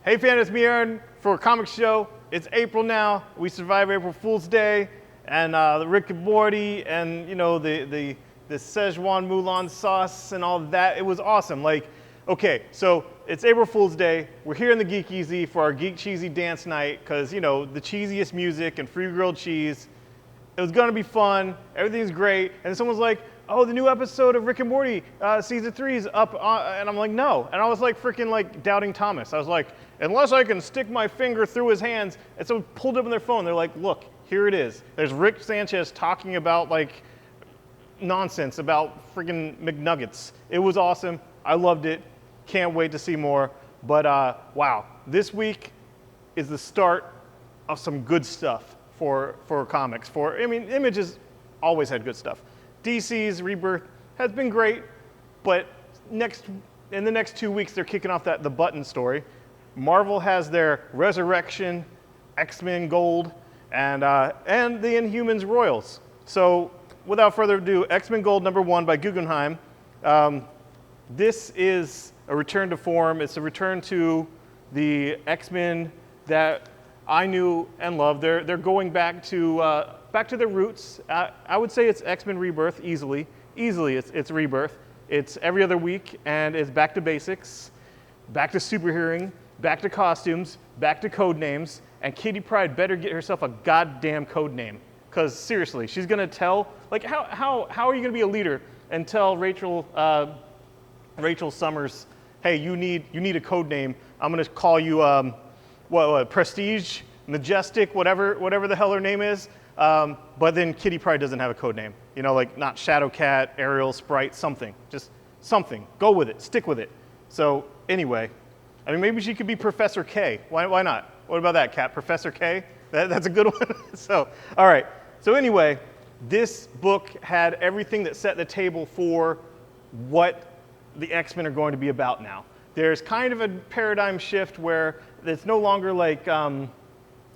Hey fans, it's me Aaron for a comic show. It's April now. We survived April Fool's Day and the Rick and Morty and the Szechuan Mulan sauce and all that. It was awesome. Okay, so it's April Fool's Day. We're here in the Geek Easy for our Geek Cheesy dance night because the cheesiest music and free grilled cheese. It was gonna be fun. Everything's great. And someone's like, "Oh, the new episode of Rick and Morty, season 3 is up," and I'm like, "No." And I was like freaking doubting Thomas. I was like, "Unless I can stick my finger through his hands," and someone pulled up on their phone. They're like, "Look, here it is. There's Rick Sanchez talking about nonsense about freaking McNuggets." It was awesome. I loved it. Can't wait to see more. But wow, this week is the start of some good stuff for comics. Image has always had good stuff. DC's Rebirth has been great, but in the next 2 weeks they're kicking off the Button story. Marvel has their Resurrection, X-Men Gold, and the Inhumans Royals. So without further ado, X-Men Gold #1 by Guggenheim. This is a return to form. It's a return to the X-Men that I knew and loved. They're going back to their roots. I would say it's X-Men Rebirth easily. It's Rebirth. It's every other week, and it's back to basics, back to superheroing, back to costumes, back to code names, and Kitty Pryde better get herself a goddamn code name. Because seriously, she's gonna tell, how are you gonna be a leader and tell Rachel Summers, "Hey, you need a code name. I'm gonna call you Prestige, Majestic, whatever the hell her name is." But then Kitty Pryde doesn't have a code name. Not Shadowcat, Ariel, Sprite, something. Just something. Go with it. Stick with it. So anyway, maybe she could be Professor K. Why not? What about that, Cat? Professor K? That's a good one. All right. So anyway, this book had everything that set the table for what the X-Men are going to be about now. There's kind of a paradigm shift where it's no longer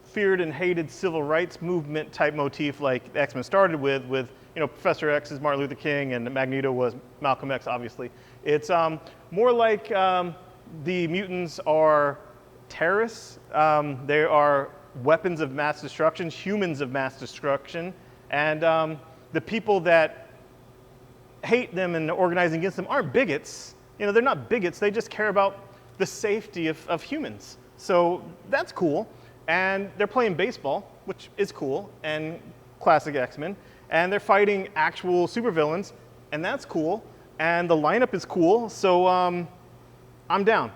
feared and hated civil rights movement type motif like the X-Men started with Professor X is Martin Luther King and Magneto was Malcolm X, obviously. It's more like the mutants are terrorists. They are weapons of mass destruction, humans of mass destruction, and the people that hate them and organizing against them aren't bigots. They're not bigots. They just care about the safety of humans. So that's cool. And they're playing baseball, which is cool, and classic X-Men. And they're fighting actual supervillains, and that's cool. And the lineup is cool, so I'm down.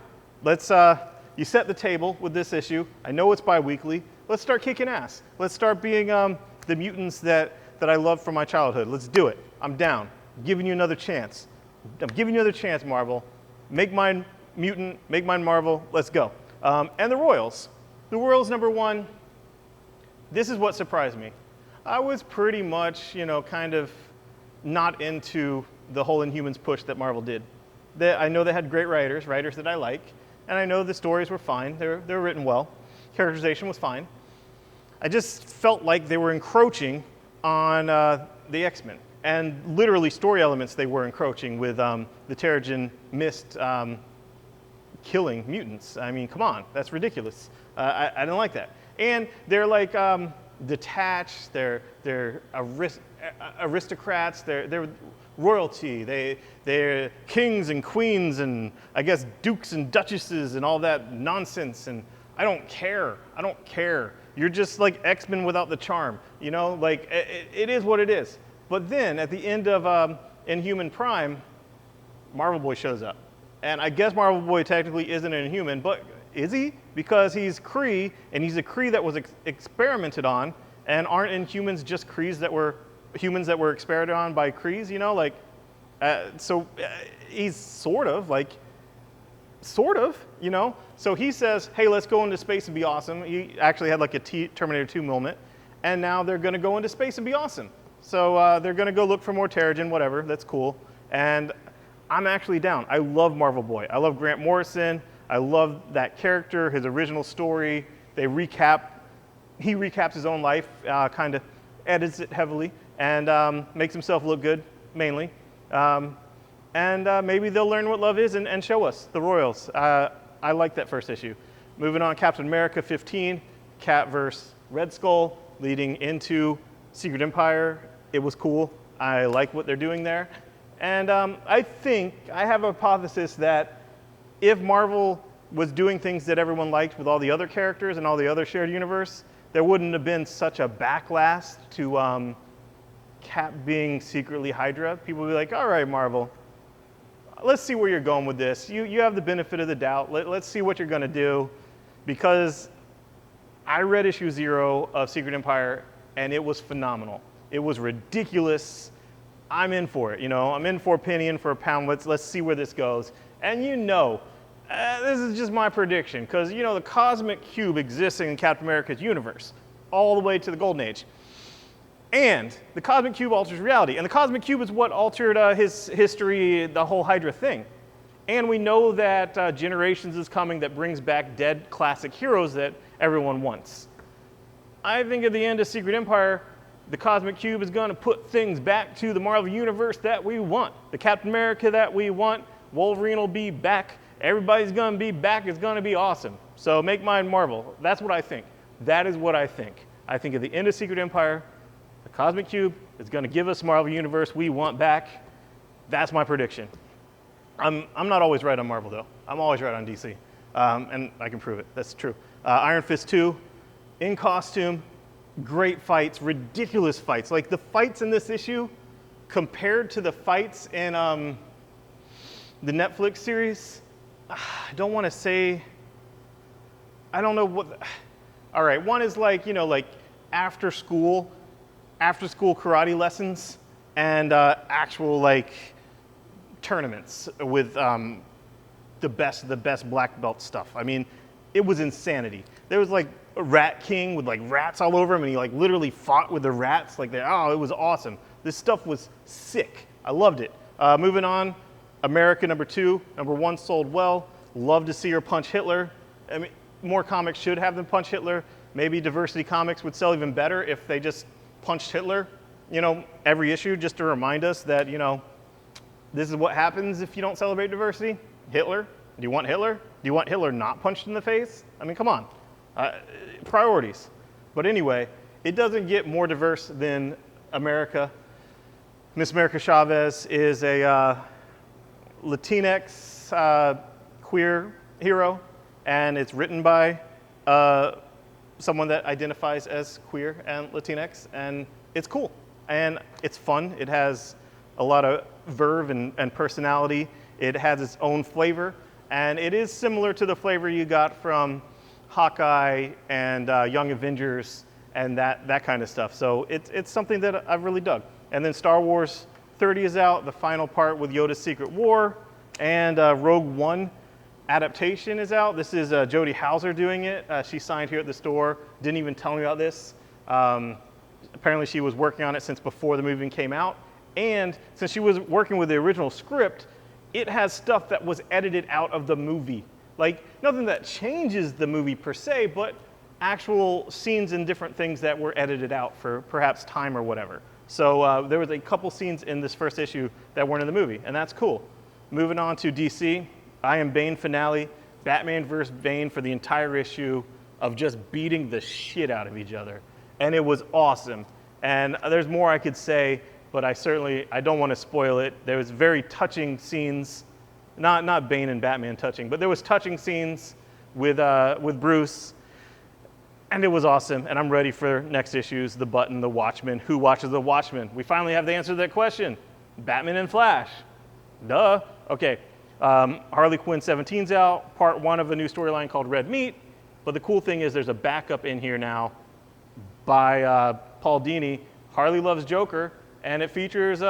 You set the table with this issue. I know it's bi-weekly. Let's start kicking ass. Let's start being the mutants that I loved from my childhood. Let's do it. I'm down. I'm giving you another chance. I'm giving you another chance, Marvel. Make mine mutant, make mine Marvel. Let's go. And the Royals. The Royals #1, this is what surprised me. I was pretty much, kind of not into the whole Inhumans push that Marvel did. I know they had great writers that I like, and I know the stories were fine. They were written well. Characterization was fine. I just felt like they were encroaching on the X-Men. And literally story elements they were encroaching with the Terrigen Mist killing mutants. Come on, that's ridiculous. I didn't like that. And they're detached. They're aristocrats. They're royalty. They're kings and queens and I guess dukes and duchesses and all that nonsense. And I don't care. You're just like X-Men without the charm. It is what it is. But then at the end of Inhuman Prime, Marvel Boy shows up. And I guess Marvel Boy technically isn't an Inhuman, but is he? Because he's Kree, and he's a Kree that was experimented on, and aren't Inhumans just Krees that were humans that were experimented on by Krees? So he's sort of. So he says, "Hey, let's go into space and be awesome." He actually had a Terminator 2 moment, and now they're going to go into space and be awesome. So they're going to go look for more Terrigen, whatever. That's cool. And I'm actually down. I love Marvel Boy. I love Grant Morrison. I love that character, his original story. He recaps his own life, kind of edits it heavily, and makes himself look good, mainly. And maybe they'll learn what love is and show us, the Royals. I like that first issue. Moving on, Captain America 15, Cap vs. Red Skull, leading into Secret Empire. It was cool. I like what they're doing there. And I think, I have a hypothesis that if Marvel was doing things that everyone liked with all the other characters and all the other shared universe, there wouldn't have been such a backlash to Cap being secretly Hydra. People would be like, all right, Marvel, let's see where you're going with this. You have the benefit of the doubt. Let's see what you're going to do. Because I read issue 0 of Secret Empire, and it was phenomenal. It was ridiculous. I'm in for it. I'm in for a penny, in for a pound. Let's see where this goes. And this is just my prediction, because the cosmic cube exists in Captain America's universe all the way to the Golden Age. And the cosmic cube alters reality. And the cosmic cube is what altered his history, the whole Hydra thing. And we know that Generations is coming that brings back dead classic heroes that everyone wants. I think at the end of Secret Empire, the cosmic cube is going to put things back to the Marvel universe that we want. The Captain America that we want. Wolverine will be back. Everybody's going to be back. It's going to be awesome. So make mine Marvel. That's what I think. That is what I think. I think at the end of Secret Empire, the cosmic cube is going to give us Marvel universe we want back. That's my prediction. I'm not always right on Marvel, though. I'm always right on DC. And I can prove it. That's true. Iron Fist 2, in costume, great fights, ridiculous fights. Like the fights in this issue compared to the fights in the Netflix series, I don't want to say, I don't know what, all right, one is like, after school karate lessons and actual tournaments with the best black belt stuff. I mean, it was insanity. There was a Rat King with rats all over him, and he literally fought with the rats. It was awesome. This stuff was sick. I loved it. Moving on, America #2, #1 sold well. Love to see her punch Hitler. I mean, more comics should have them punch Hitler. Maybe Diversity Comics would sell even better if they just punched Hitler, every issue, just to remind us that, this is what happens if you don't celebrate diversity. Hitler. Do you want Hitler? Do you want Hitler not punched in the face? I mean, come on. Priorities. But anyway, it doesn't get more diverse than America. Miss America Chavez is a Latinx queer hero, and it's written by someone that identifies as queer and Latinx, and it's cool. And it's fun. It has a lot of verve and personality. It has its own flavor, and it is similar to the flavor you got from Hawkeye and Young Avengers and that kind of stuff. So it's something that I've really dug. And then Star Wars 30 is out, the final part with Yoda's Secret War, and Rogue One Adaptation is out. This is Jodie Hauser doing it. She signed here at the store, didn't even tell me about this. Apparently she was working on it since before the movie came out. And since she was working with the original script, it has stuff that was edited out of the movie. Nothing that changes the movie per se, but actual scenes and different things that were edited out for perhaps time or whatever. So there was a couple scenes in this first issue that weren't in the movie, and that's cool. Moving on to DC, I Am Bane finale, Batman vs. Bane for the entire issue of just beating the shit out of each other. And it was awesome. And there's more I could say, but I don't want to spoil it. There was very touching scenes, not Bane and Batman touching, but there was touching scenes with Bruce, and it was awesome. And I'm ready for next issues, The Button, The Watchmen. Who watches The Watchmen? We finally have the answer to that question. Batman and Flash. Duh. Okay. Harley Quinn 17's out, part 1 of a new storyline called Red Meat. But the cool thing is there's a backup in here now by Paul Dini, Harley Loves Joker, and it features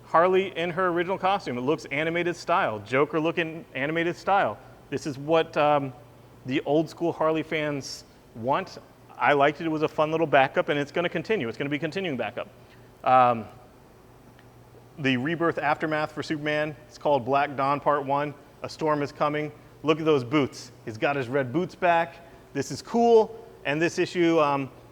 Harley in her original costume. It looks animated style, Joker looking animated style. This is what the old school Harley fans want. I liked it. It was a fun little backup, and it's going to continue. It's going to be continuing backup. The Rebirth Aftermath for Superman. It's called Black Dawn Part 1. A storm is coming. Look at those boots. He's got his red boots back. This is cool. And this issue,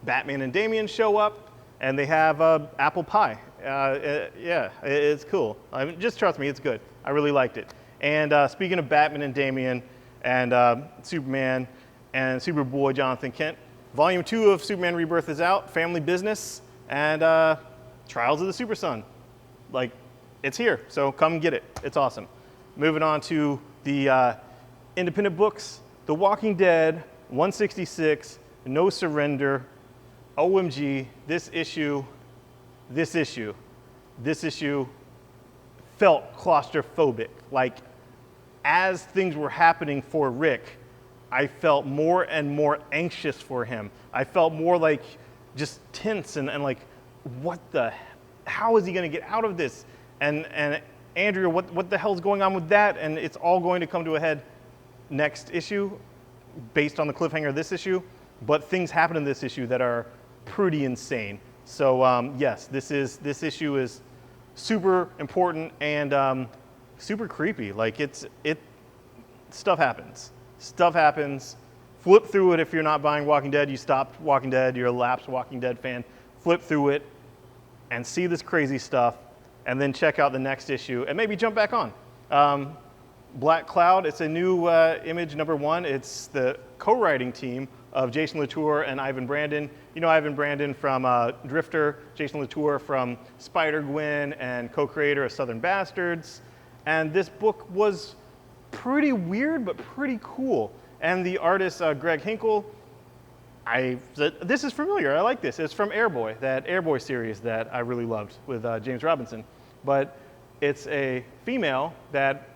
Batman and Damian show up, and they have apple pie. Yeah, it's cool. Just trust me, it's good. I really liked it. And speaking of Batman and Damian and Superman, and Superboy Jonathan Kent. Volume 2 of Superman Rebirth is out, Family Business, and Trials of the Super Son. Like, it's here, so come get it. It's awesome. Moving on to the independent books, The Walking Dead, 166, No Surrender. OMG, this issue felt claustrophobic. Like, as things were happening for Rick, I felt more and more anxious for him. I felt more like just tense and like, how is he gonna get out of this? And Andrea, what the hell's going on with that? And it's all going to come to a head next issue based on the cliffhanger of this issue, but things happen in this issue that are pretty insane. So yes, this issue is super important and super creepy. Like stuff happens. Stuff happens. Flip through it if you're not buying Walking Dead. You stopped Walking Dead. You're a lapsed Walking Dead fan. Flip through it and see this crazy stuff, and then check out the next issue and maybe jump back on. Black Cloud, it's a new Image #1. It's the co-writing team of Jason Latour and Ivan Brandon. You know Ivan Brandon from Drifter, Jason Latour from Spider-Gwen, and co-creator of Southern Bastards. And this book was pretty weird, but pretty cool. And the artist, Greg Hinkle, this is familiar, I like this. It's from Airboy, that Airboy series that I really loved with James Robinson. But it's a female that,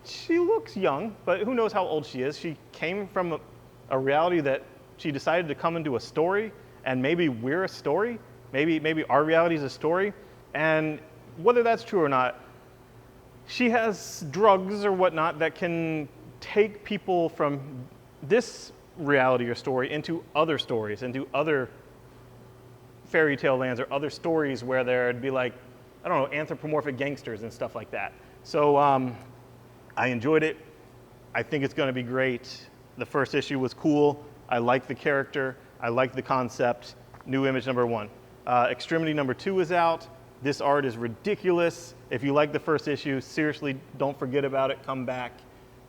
she looks young, but who knows how old she is. She came from a reality that she decided to come into a story, and maybe we're a story. Maybe our reality is a story. And whether that's true or not, she has drugs or whatnot that can take people from this reality or story into other stories, into other fairy tale lands or other stories where there'd be like, I don't know, anthropomorphic gangsters and stuff like that. So I enjoyed it. I think it's going to be great. The first issue was cool. I like the character. I like the concept. New Image #1. Extremity #2 is out. This art is ridiculous. If you like the first issue, seriously, don't forget about it. Come back.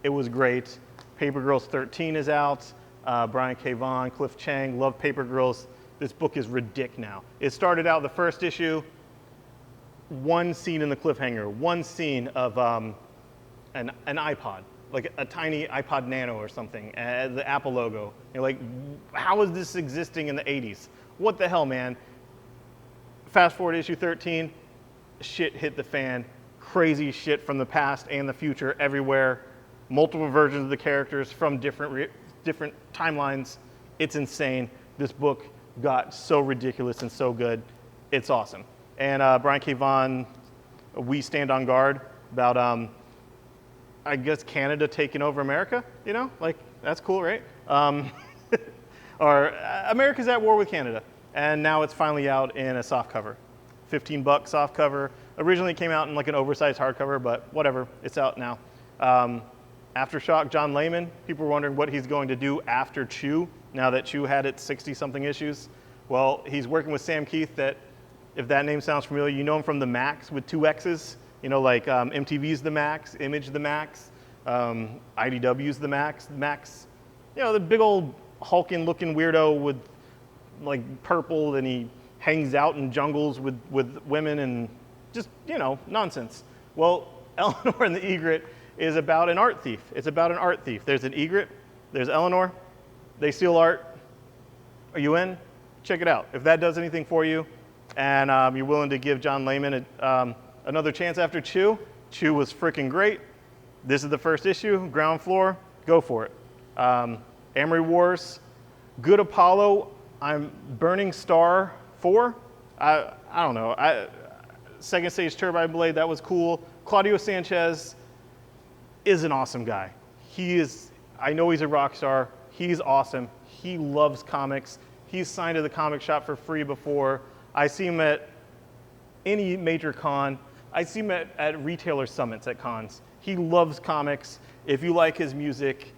It was great. Paper Girls 13 is out. Brian K. Vaughan, Cliff Chang, love Paper Girls. This book is ridiculous now. It started out the first issue, one scene in the cliffhanger, one scene of an iPod, like a tiny iPod Nano or something, the Apple logo. You're like, how is this existing in the 80s? What the hell, man? Fast forward to issue 13, shit hit the fan. Crazy shit from the past and the future everywhere. Multiple versions of the characters from different timelines. It's insane. This book got so ridiculous and so good. It's awesome. And Brian K. Vaughan, We Stand on Guard, about, I guess, Canada taking over America, you know? Like, that's cool, right? Or America's at war with Canada. And now it's finally out in a softcover. $15 softcover. Originally it came out in like an oversized hardcover, but whatever, it's out now. Aftershock, John Layman. People were wondering what he's going to do after Chew, now that Chew had its 60-something issues. Well, he's working with Sam Kieth, that, if that name sounds familiar, you know him from the Maxx with 2 X's. You know, like MTV's the Maxx, Image the Maxx, IDW's the Maxx. Maxx, you know, the big old hulking looking weirdo with like purple, and he hangs out in jungles with women and just, you know, nonsense. Well, Eleanor and the Egret is about an art thief. It's about an art thief. There's an Egret, there's Eleanor, they steal art. Are you in? Check it out. If that does anything for you, and you're willing to give John Layman another chance after Chew. Chew was freaking great. This is the first issue, ground floor, go for it. Amory Wars, Good Apollo, I'm Burning Star 4. I don't know. Second Stage Turbine Blade, that was cool. Claudio Sanchez is an awesome guy. I know he's a rock star. He's awesome. He loves comics. He's signed to the comic shop for free before. I see him at any major con. I see him at retailer summits at cons. He loves comics. If you like his music,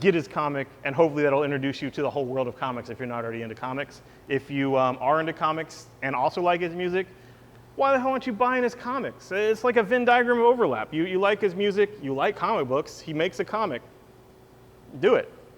get his comic, and hopefully that'll introduce you to the whole world of comics if you're not already into comics. If you are into comics and also like his music, why the hell aren't you buying his comics? It's like a Venn diagram of overlap. You like his music, you like comic books, he makes a comic. Do it.